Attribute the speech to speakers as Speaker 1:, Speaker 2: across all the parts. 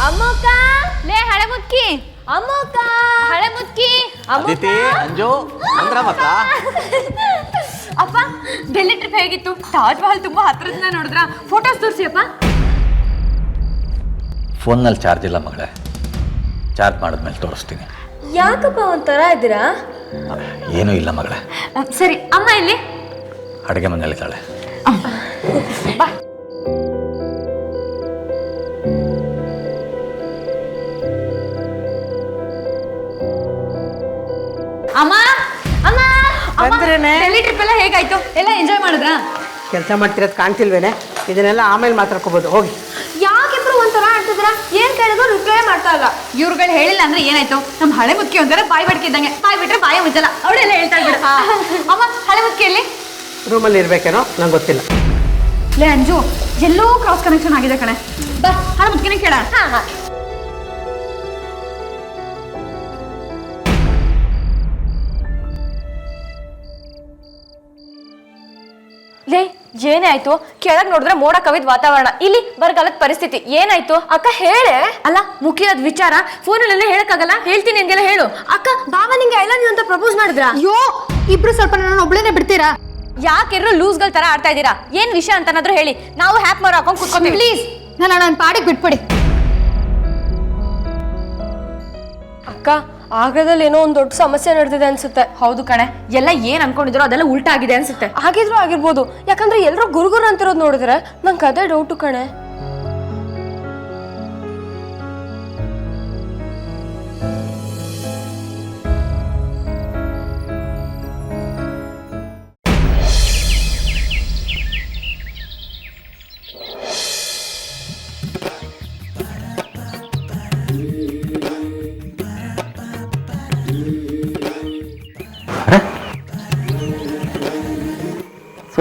Speaker 1: ಅಮ್ಮಕ್ಕ ಲೇ ಹಳೆ ಮುದ್ಕಿ ಅಮ್ಮಕ್ಕ ಹಳೆ ಮುದ್ಕಿ
Speaker 2: ಅದಿತಿ ಅಂಜು ಅಂದ್ರಮ್ಮಕ್ಕ
Speaker 1: ಅಪ್ಪ ಡೆಲ್ಲಿ ಟ್ರಿಪ್ ಹೇಗಿತ್ತು? ತಾಜ್ ಮಹಲ್ ತುಂಬಾ ಹತ್ರದಿಂದ ನೋಡಿದ್ರ? ಫೋಟೋಸ್ ತೋರಿಸಿ ಅಪ್ಪ.
Speaker 2: ಫೋನ್ನಲ್ಲಿ ಚಾರ್ಜ್ ಇಲ್ಲ ಮಗಳೇ, ಚಾರ್ಜ್ ಮಾಡಿದ್ಮೇಲೆ ತೋರಿಸ್ತೀನಿ.
Speaker 1: ಯಾಕಪ್ಪ ಒಂಥರ ಇದ್ದೀರಾ?
Speaker 2: ಏನೂ ಇಲ್ಲ ಮಗಳೇ.
Speaker 1: ಸರಿ, ಅಮ್ಮ ಇಲ್ಲಿ
Speaker 2: ಅಡುಗೆ ಮನೆಯಲ್ಲಿದ್ದಾಳೆ.
Speaker 1: ಬಾ. ಅಮ್ಮ ಅಮ್ಮ
Speaker 3: ಬಂದ್ರೇನೆ?
Speaker 1: ಡೆಲ್ಲಿ ಟ್ರಿಪ್ ಎಲ್ಲ ಹೇಗಾಯ್ತು? ಎಲ್ಲ ಎಂಜಾಯ್ ಮಾಡಿದ್ರಾ?
Speaker 3: ಕೆಲಸ ಮಾಡ್ತಿರೋದು ಕಾಣ್ತಿಲ್ವೇನೆ? ಇದನ್ನೆಲ್ಲ ಆಮೇಲೆ ಮಾತಾಡ್ಕೋಬೋದು, ಹೋಗಿ.
Speaker 1: ಯಾಕಿಬ್ರು ಒಂಥರ ಆಡ್ತಿದ್ರ? ಏನ್ ಕೇಳಿದ್ರು ರಿಪ್ಲೈ ಮಾಡ್ತಾ ಇಲ್ಲ. ಇವ್ರುಗಳು ಹೇಳಿಲ್ಲ ಅಂದ್ರೆ ಏನಾಯ್ತು? ನಮ್ ಹಳೆ ಮುದ್ಕಿ ಒಂಥರ ಬಾಯಿ ಬಡ್ಕಿದ್ದಂಗೆ, ಬಾಯಿ ಬಿಟ್ರೆ ಬಾಯಿ ಮುಚ್ಚಲ್ಲ. ಅವಳೆಲ್ಲ ಹೇಳ್ತಾ ಇದ್ಬಿಡ. ಅಮ್ಮ ಹಳೆ ಮುದ್ಕಿಯಲ್ಲಿ
Speaker 3: ರೂಮಲ್ಲಿ ಇರ್ಬೇಕೇನೋ ನಂಗೆ ಗೊತ್ತಿಲ್ಲ.
Speaker 1: ಲೇ ಅಂಜು, ಎಲ್ಲೋ ಕ್ರಾಸ್ ಕನೆಕ್ಷನ್ ಆಗಿದೆ ಕಣೆ. ಬಾ ಹಳೆ ಮುದ್ಕಿನ ಕೇಳ.
Speaker 4: ಲೇ ಏನೇ ಆಯ್ತು? ಕೆಳಗ್ ನೋಡಿದ್ರೆ ಮೋಡ ಕವಿದ ವಾತಾವರಣ, ಇಲ್ಲಿ ಬರಗಾಲದ ಪರಿಸ್ಥಿತಿ. ಏನಾಯ್ತು ಅಕ್ಕ ಹೇಳೆ.
Speaker 1: ಅಲ್ಲ ಮುಖ್ಯವಾದ ವಿಚಾರ ಫೋನಲ್ಲೆಲ್ಲ ಹೇಳಕ್ಕಾಗಲ್ಲ, ಹೇಳ್ತೀನಿ ಹಂಗೆಲ್ಲ ಹೇಳು. ಅಕ್ಕ ಬಾಬಾ ನಿಂಗೆ ಐ ಲವ್ ಯು ಅಂತ ಪ್ರಪೋಸ್ ಮಾಡಿದ್ರ?
Speaker 4: ಅಯ್ಯೋ ಇಬ್ರು ಸ್ವಲ್ಪ ನನ್ನ ಒಬ್ಳೇನೆ ಬಿಡ್ತೀರಾ? ಯಾಕೆರು ಲೂಸ್ಗಳ ತರ ಆಡ್ತಾ ಇದ್ದೀರಾ? ಏನ್ ವಿಷಯ ಅಂತನಾದ್ರೂ ಹೇಳಿ, ನಾವು ಹ್ಯಾಪ್ ಮಾರೋ ಹಾಕೊಂಡ್ ಕುತ್ಕೊಂತೀವಿ. ಪ್ಲೀಸ್ ನನ್ನ ಪಾಡಿಗೆ ಬಿಟ್ಬಿಡಿ. ಅಕ್ಕ ಆಗ್ರದಲ್ಲಿ ಏನೋ ಒಂದು ದೊಡ್ಡ ಸಮಸ್ಯೆ ನಡೆದಿದೆ ಅನ್ಸುತ್ತೆ.
Speaker 1: ಹೌದು ಕಣೆ, ಎಲ್ಲ ಏನ್ ಅನ್ಕೊಂಡಿದ್ರು ಅದೆಲ್ಲ ಉಲ್ಟಾ ಆಗಿದೆ ಅನ್ಸುತ್ತೆ.
Speaker 4: ಆಗಿದ್ರು ಆಗಿರ್ಬೋದು, ಯಾಕಂದ್ರೆ ಎಲ್ರು ಗುರುಗುರು ಅಂತಿರೋದು ನೋಡಿದ್ರೆ ನಂಗೆ ಅದೇ ಡೌಟು ಕಣೆ.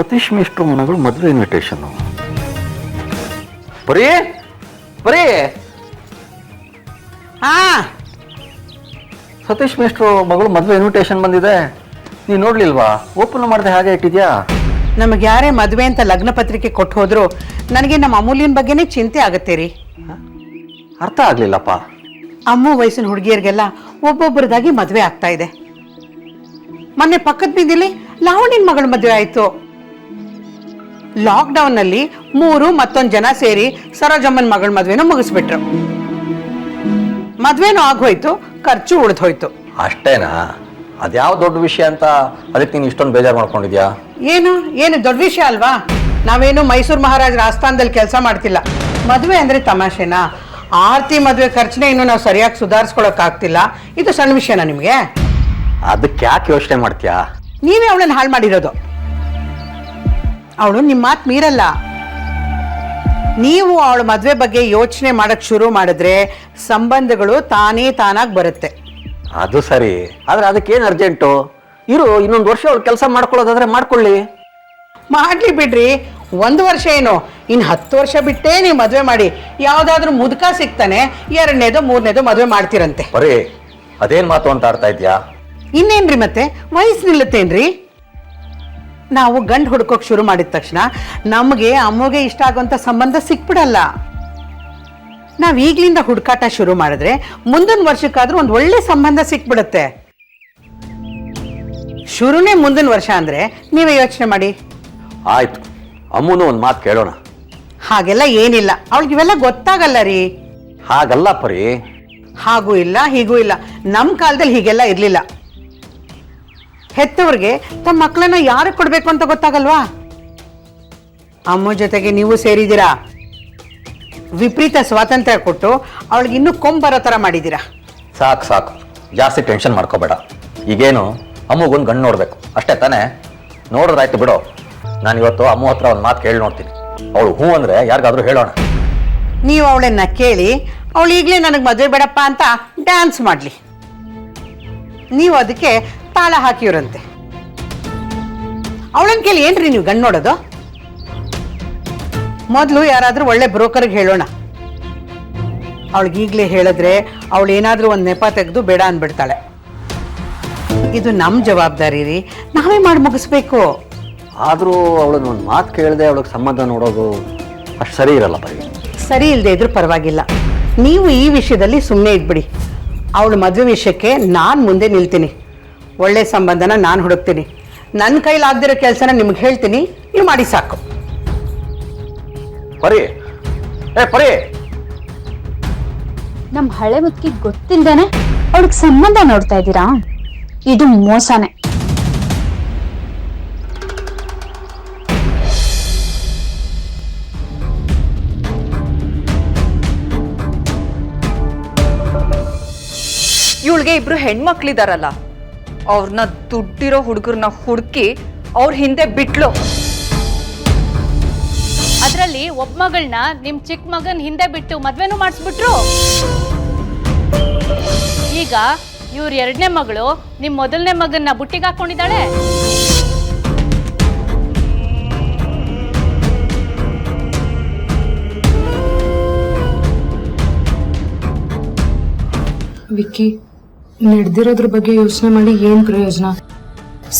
Speaker 2: ಸತೀಶ್ ಮಿಸ್ಟ್ರು ಮನೆಗಳು ಮದುವೆ ಇನ್ವಿಟೇಷನ್ನು. ಬರೀ
Speaker 3: ಹಾ,
Speaker 2: ಸತೀಶ್ ಮಿಸ್ಟ್ರು ಮಗಳು ಮದುವೆ ಇನ್ವಿಟೇಷನ್ ಬಂದಿದೆ, ನೀನು ನೋಡ್ಲಿಲ್ವಾ? ಓಪನ್ ಮಾಡದೆ ಹಾಗೆ ಇಟ್ಟಿದ್ಯಾ?
Speaker 3: ನಮಗೆ ಯಾರೇ ಮದುವೆ ಅಂತ ಲಗ್ನ ಪತ್ರಿಕೆ ಕೊಟ್ಟು ಹೋದ್ರು ನನಗೆ ನಮ್ಮ ಅಮೂಲ್ಯನ ಬಗ್ಗೆನೇ ಚಿಂತೆ ಆಗುತ್ತೆ ರೀ.
Speaker 2: ಅರ್ಥ ಆಗ್ಲಿಲ್ಲಪ್ಪ.
Speaker 3: ಅಮ್ಮು ವಯಸ್ಸಿನ ಹುಡುಗಿಯರಿಗೆಲ್ಲ ಒಬ್ಬೊಬ್ಬರದಾಗಿ ಮದುವೆ ಆಗ್ತಾ ಇದೆ. ಮೊನ್ನೆ ಪಕ್ಕದ ಬೀದಿಲಿ ಲಾವಣಿನ ಮಗಳ ಮದುವೆ ಆಯ್ತು. ಲಾಕ್ಡೌನ್ ನಲ್ಲಿ 3 ಮತ್ತೊಂದು ಜನ ಸೇರಿ ಸರೋಜಮ್ಮನ ಮಗಳ ಮದ್ವೆನೂ ಮುಗಿಸ್ಬಿಟ್ರು. ಮದ್ವೆನೂ ಆಗೋಯ್ತು, ಖರ್ಚು ಉಳಿದೋಯ್ತು.
Speaker 2: ಅಷ್ಟೇನಾ? ಅದ್ಯಾವ ದೊಡ್ಡ ವಿಷಯ ಅಂತ ಅದಕ್ಕೆ ನೀನು ಇಷ್ಟೊಂದು ಬೇಜಾರು ಮಾಡ್ಕೊಂಡಿದ್ಯಾ?
Speaker 3: ಏನು ದೊಡ್ಡ ವಿಷಯ ಅಲ್ವಾ? ನಾವೇನು ಮೈಸೂರು ಮಹಾರಾಜರ ಆಸ್ಥಾನದಲ್ಲಿ ಕೆಲಸ ಮಾಡ್ತಿಲ್ಲ. ಮದುವೆ ಅಂದ್ರೆ ತಮಾಷೆನಾ? ಆರ್ತಿ ಮದುವೆ ಖರ್ಚನೇ ಇನ್ನು ನಾವು ಸರಿಯಾಗಿ ಸುಧಾರಿಸ್ಕೊಳಕ್ ಆಗ್ತಿಲ್ಲ. ಇದು ಸಣ್ಣ ವಿಷಯನಾ ನಿಮ್ಗೆ?
Speaker 2: ಅದಕ್ಕೆ ಯಾಕೆ ಯೋಚನೆ ಮಾಡ್ತೀಯಾ?
Speaker 3: ನೀವೇ ಅವಳನ್ನ ಹಾಳು ಮಾಡಿರೋದು. ಅವಳು ನಿಮ್ಮ ಮಾತು ಮೀರಲ್ಲ. ನೀವು ಅವಳ ಮದುವೆ ಬಗ್ಗೆ ಯೋಚನೆ ಮಾಡಕ್ ಶುರು ಮಾಡಿದ್ರೆ ಸಂಬಂಧಗಳು ತಾನಾಗಿ ಬರುತ್ತೆ.
Speaker 2: ಅದು ಸರಿ, ಆದ್ರೆ ಅದಕ್ಕೇನು ಅರ್ಜೆಂಟು? ಇನ್ನೊಂದು ವರ್ಷ ಅವ್ಳು ಕೆಲಸ ಮಾಡ್ಕೊಳ್ಳೋದಾದ್ರೆ ಮಾಡ್ಕೊಳ್ಳಿ.
Speaker 3: ಮಾಡ್ಲಿ ಬಿಡ್ರಿ, 1 ವರ್ಷ ಏನು, ಇನ್ನು 10 ವರ್ಷ ಬಿಟ್ಟೇ ನೀವು ಮದುವೆ ಮಾಡಿ. ಯಾವ್ದಾದ್ರು ಮುದುಕ ಸಿಗ್ತಾನೆ, 2ನೇದೋ 3ನೇದೋ ಮದುವೆ ಮಾಡ್ತಿರಂತೆ.
Speaker 2: ಬರೀ ಅದೇನ್ ಮಾತು ಅಂತ ಆಡ್ತಾ ಇದ್ಯಾ?
Speaker 3: ಇನ್ನೇನ್ರಿ ಮತ್ತೆ, ವಯಸ್ಸು ನಿಲ್ಲುತ್ತೇನ್ರಿ? ನಾವು ಗಂಡು ಹುಡ್ಕೋಕ್ ಶುರು ಮಾಡಿದ ತಕ್ಷಣ ನಮಗೆ ಅಮ್ಮಗೆ ಇಷ್ಟ ಆಗುವಂತ ಸಂಬಂಧ ಸಿಕ್ಬಿಡಲ್ಲ. ನಾವ್ ಈಗ್ಲಿಂದ ಹುಡುಕಾಟ ಶುರು ಮಾಡಿದ್ರೆ ಮುಂದಿನ ವರ್ಷಕ್ಕಾದ್ರೂ ಒಂದು ಒಳ್ಳೆ ಸಂಬಂಧ ಸಿಕ್ಬಿಡುತ್ತೆ. ಶುರುನೇ ಮುಂದಿನ ವರ್ಷ ಅಂದ್ರೆ ನೀವೇ ಯೋಚನೆ ಮಾಡಿ.
Speaker 2: ಆಯ್ತು, ಅಮ್ಮನು ಒಂದು ಮಾತು ಕೇಳೋಣ.
Speaker 3: ಹಾಗೆಲ್ಲ ಏನಿಲ್ಲ, ಅವಳಿಗೆ ಇವೆಲ್ಲ ಗೊತ್ತಾಗಲ್ಲ ರೀ.
Speaker 2: ಹಾಗಲ್ಲ ಪರಿ.
Speaker 3: ಹಾಗೂ ಇಲ್ಲ ಹೀಗೂ ಇಲ್ಲ, ನಮ್ಮ ಕಾಲದಲ್ಲಿ ಹೀಗೆಲ್ಲ ಇರ್ಲಿಲ್ಲ. ಹೆತ್ತವ್ರಿಗೆ ತಮ್ಮ ಮಕ್ಕಳನ್ನ ಯಾರು ಕೊಡ್ಬೇಕು ಅಂತ ಗೊತ್ತಾಗಲ್ವಾ? ಅಮ್ಮ ಜೊತೆಗೆ ನೀವು ಸೇರಿದ್ದೀರಾ. ವಿಪರೀತ ಸ್ವಾತಂತ್ರ್ಯ ಕೊಟ್ಟು ಅವಳಿಗೆ ಇನ್ನೂ ಕೊಂಬರೋ ಥರ ಮಾಡಿದ್ದೀರಾ.
Speaker 2: ಸಾಕು, ಜಾಸ್ತಿ ಟೆನ್ಷನ್ ಮಾಡ್ಕೋಬೇಡ. ಈಗೇನು ಅಮ್ಮಗೊಂದು ಗಂಡು ನೋಡ್ಬೇಕು ಅಷ್ಟೇ ತಾನೇ? ನೋಡೋದಾಯ್ತು ಬಿಡು. ನಾನು ಇವತ್ತು ಅಮ್ಮ ಹತ್ರ ಒಂದು ಮಾತು ಕೇಳಿ ನೋಡ್ತೀನಿ. ಅವಳು ಹ್ಞೂ ಅಂದ್ರೆ ಯಾರಿಗಾದ್ರೂ ಹೇಳೋಣ.
Speaker 3: ನೀವು ಅವಳನ್ನ ಕೇಳಿ ಅವಳು ಈಗಲೇ ನನಗೆ ಮದುವೆ ಬೇಡಪ್ಪ ಅಂತ ಡ್ಯಾನ್ಸ್ ಮಾಡಲಿ. ನೀವು ಅದಕ್ಕೆ ತಾಳ ಹಾಕಿವ್ರಂತೆ. ಅವಳನ್ನ ಕೇಳಿ ಏನ್ರಿ ನೀವು ಗಂಡು ನೋಡೋದು? ಮೊದಲು ಯಾರಾದ್ರೂ ಒಳ್ಳೆ ಬ್ರೋಕರ್ಗೆ ಹೇಳೋಣ. ಅವಳಿಗೀಗಲೇ ಹೇಳಿದ್ರೆ ಅವಳು ಏನಾದ್ರೂ ಒಂದು ನೆಪ ತೆಗೆದು ಬೇಡ ಅಂದ್ಬಿಡ್ತಾಳೆ. ಇದು ನಮ್ಮ ಜವಾಬ್ದಾರಿ ರೀ, ನಾವೇ ಮಾಡಿ ಮುಗಿಸ್ಬೇಕು.
Speaker 2: ಆದರೂ ಅವಳನ್ನ ಒಂದು ಮಾತು ಕೇಳದೆ ಅವಳಿಗೆ ಸಂಬಂಧ ನೋಡೋದು ಅಷ್ಟು ಸರಿ ಇರಲ್ಲ ಬರೀ.
Speaker 3: ಸರಿ ಇಲ್ಲದೆ ಇದ್ರೂ ಪರವಾಗಿಲ್ಲ, ನೀವು ಈ ವಿಷಯದಲ್ಲಿ ಸುಮ್ಮನೆ ಇದ್ಬಿಡಿ. ಅವಳ ಮದುವೆ ವಿಷಯಕ್ಕೆ ನಾನು ಮುಂದೆ ನಿಲ್ತೀನಿ. ಒಳ್ಳೆ ಸಂಬಂಧನ ನಾನು ಹುಡುಕ್ತೀನಿ. ನನ್ನ ಕೈಲಾಗ್ದಿರೋ ಕೆಲಸನ ನಿಮ್ಗೆ ಹೇಳ್ತೀನಿ, ನೀವು ಮಾಡಿ ಸಾಕು.
Speaker 2: ಪರಿ ಪರಿ,
Speaker 4: ನಮ್ ಹಳೆ ಮುದ್ಕಿ ಗೊತ್ತಿಲ್ದೇನೆ ಅವಳಿಗೆ ಸಂಬಂಧ ನೋಡ್ತಾ ಇದ್ದೀರಾ? ಇದು ಮೋಸನೇ.
Speaker 5: ಇವಳಿಗೆ ಇಬ್ರು ಹೆಣ್ಮಕ್ಳಿದಾರಲ್ಲ, ಅವ್ರನ್ನ ದುಡ್ಡಿರೋ ಹುಡುಗರನ್ನ ಹುಡುಕಿ ಅವ್ರ ಹಿಂದೆ ಬಿಟ್ಲು.
Speaker 6: ಅದ್ರಲ್ಲಿ ಒಬ್ಬ ಮಗಳನ್ನ ನಿಮ್ ಚಿಕ್ಕ ಮಗನ್ ಹಿಂದೆ ಬಿಟ್ಟು ಮದ್ವೆನೂ ಮಾಡಿಸ್ಬಿಟ್ರು. ಈಗ ಇವ್ರ 2ನೇ ಮಗಳು ನಿಮ್ ಮೊದಲನೇ ಮಗನ್ನ ಬುಟ್ಟಿಗೆ ಹಾಕೊಂಡಿದ್ದಾಳೆ.
Speaker 7: ವಿಕ್ಕಿ, ನಡೆದಿರೋದ್ರ ಬಗ್ಗೆ ಯೋಚನೆ ಮಾಡಿ ಏನ್ ಪ್ರಯೋಜನ?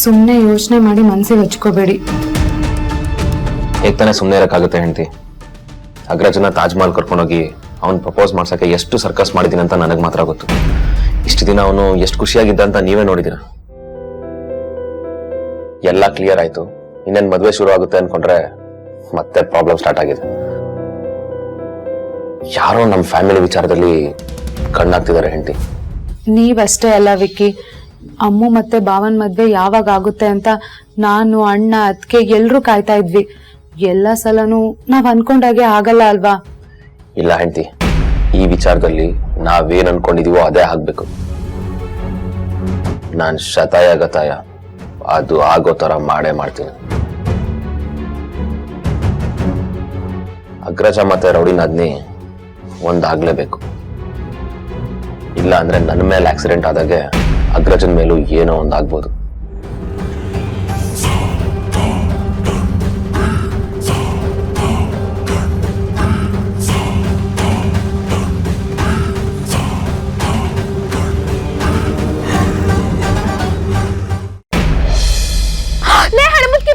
Speaker 7: ಸುಮ್ಮನೆ ಯೋಚನೆ ಮಾಡಿ ಮನಸ್ಸಿಗೆ ಹಚ್ಕೋಬೇಡಿ.
Speaker 8: ಹೇಗೆ ತಾನೇ ಸುಮ್ಮನೆ ಇರೋಕ್ಕಾಗುತ್ತೆ ಹೆಂಡತಿ? ಅಗ್ರಜನ ತಾಜ್ ಮಹಲ್ ಕರ್ಕೊಂಡೋಗಿ ಅವ್ನು ಪ್ರಪೋಸ್ ಮಾಡ್ಸಕ್ಕೆ ಎಷ್ಟು ಸರ್ಕಸ್ ಮಾಡಿದ್ದೀನಿ ಅಂತ ನನಗೆ ಮಾತ್ರ ಗೊತ್ತು. ಇಷ್ಟು ದಿನ ಅವನು ಎಷ್ಟು ಖುಷಿಯಾಗಿದ್ದ ಅಂತ ನೀವೇ ನೋಡಿದ್ದೀರ. ಎಲ್ಲ ಕ್ಲಿಯರ್ ಆಯ್ತು, ಇನ್ನೇನು ಮದುವೆ ಶುರು ಆಗುತ್ತೆ ಅನ್ಕೊಂಡ್ರೆ ಮತ್ತೆ ಪ್ರಾಬ್ಲಮ್ ಸ್ಟಾರ್ಟ್ ಆಗಿದೆ. ಯಾರೋ ನಮ್ಮ ಫ್ಯಾಮಿಲಿ ವಿಚಾರದಲ್ಲಿ ಕಣ್ಣಾಗ್ತಿದ್ದಾರೆ ಹೆಂಡತಿ.
Speaker 7: ನೀವಷ್ಟೇ ಅಲ್ಲ ವಿಕ್ಕಿ, ಅಮ್ಮು ಮತ್ತೆ ಭಾವನ್ ಮದ್ವೆ ಯಾವಾಗ ಆಗುತ್ತೆ ಅಂತ ನಾನು, ಅಣ್ಣ, ಅದ್ಕೆ ಎಲ್ರೂ ಕಾಯ್ತಾ ಇದ್ವಿ. ಎಲ್ಲ ಸಲನೂ ನಾವ್ ಅನ್ಕೊಂಡಾಗೆ ಆಗಲ್ಲ ಅಲ್ವಾ?
Speaker 8: ಇಲ್ಲ ಹೆಂಡತಿ, ಈ ವಿಚಾರದಲ್ಲಿ ನಾವೇನ್ ಅನ್ಕೊಂಡಿದೀವೋ ಅದೇ ಆಗ್ಬೇಕು. ನಾನ್ ಶತಾಯ ಗತಾಯ ಅದು ಆಗೋ ತರ ಮಾಡೇ ಮಾಡ್ತೀನಿ. ಅಗ್ರಜ ಮತ್ತೆ ರೌಡಿನಾದ್ನಿ ಒಂದಾಗ್ಲೇಬೇಕು. ಇಲ್ಲ ಅಂದ್ರೆ ನನ್ನ ಮೇಲೆ ಆಕ್ಸಿಡೆಂಟ್ ಆದಾಗೆ ಅಗ್ರಜನ್ ಮೇಲೂ ಏನೋ ಒಂದಾಗ್ಬೋದು.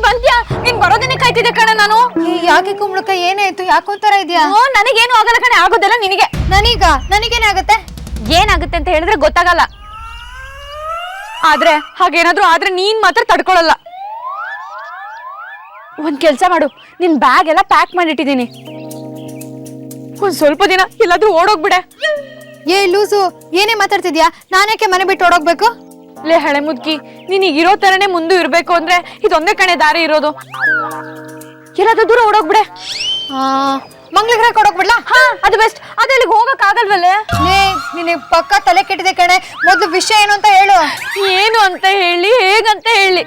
Speaker 1: ಬಂದ್ಯಾ? ನೀನ್ ಬರೋದನ್ನೇ ಕಾಯ್ತಿದ್ದೆ ಕಣ ನಾನು.
Speaker 4: ಯಾಕೆ ಕುಂಬಳಕ ಏನಾಯ್ತು? ಯಾಕೋತರ ಇದೆಯಾ?
Speaker 1: ನನಗೇನು ಆಗಲ್ಲ ಕಣೆ, ಆಗೋದೆಲ್ಲ ನಿನಗೆ.
Speaker 4: ನನಗೇನಾಗತ್ತೆ?
Speaker 1: ಏನಾಗುತ್ತೆ ಅಂತ ಹೇಳಿದ್ರೆ ಗೊತ್ತಾಗಲ್ಲ, ಆದ್ರೆ ಹಾಗೇನಾದ್ರೂ ಆದ್ರೆ ನೀನ್ ಮಾತ್ರ ತಡ್ಕೊಳಲ್ಲ. ಒಂದ್ ಕೆಲ್ಸ ಮಾಡು, ನಿನ್ ಬ್ಯಾಗ್ ಎಲ್ಲ ಪ್ಯಾಕ್ ಮಾಡಿಟ್ಟಿದೀನಿ. ಒಂದ್ ಸ್ವಲ್ಪ ದಿನ ಎಲ್ಲಾದ್ರೂ ಓಡೋಗ್ಬಿಡೆ.
Speaker 4: ಏ ಲೂಸು, ಏನೇ ಮಾತಾಡ್ತಿದ್ಯಾ? ನಾನೇಕೆ ಮನೆ ಬಿಟ್ಟು ಓಡೋಗ್ಬೇಕು?
Speaker 1: ಲೇ ಹಳೆ ಮುದ್ಕಿ, ನೀನ್ ಈಗ ಇರೋ ತರನೇ ಮುಂದೆ ಇರ್ಬೇಕು ಅಂದ್ರೆ ಇದೊಂದೇ ಕಣೆ ದಾರಿ ಇರೋದು. ಎಲ್ಲಾದ್ರೂ ದೂರ ಓಡೋಗ್ಬಿಡೆ.
Speaker 4: ಮಂಗ್ಳಿಗ್ರ ಕೊಡೋಗ್ಬಿಡ್ಲಾ?
Speaker 1: ಹಾ, ಅದು ಬೆಸ್ಟ್. ಅದೇ ಇಲ್ಲಿಗೆ ಹೋಗಕ್ ಆಗಲ್ವಲ್ಲೇ?
Speaker 4: ನಿನಗೆ ಪಕ್ಕ ತಲೆ ಕೆಟ್ಟಿದೆ ಕಣೆ. ಮೊದ್ಲು ವಿಷಯ ಏನು ಅಂತ ಹೇಳು.
Speaker 1: ಏನು ಅಂತ ಹೇಳಿ, ಹೇಗಂತ ಹೇಳಿ?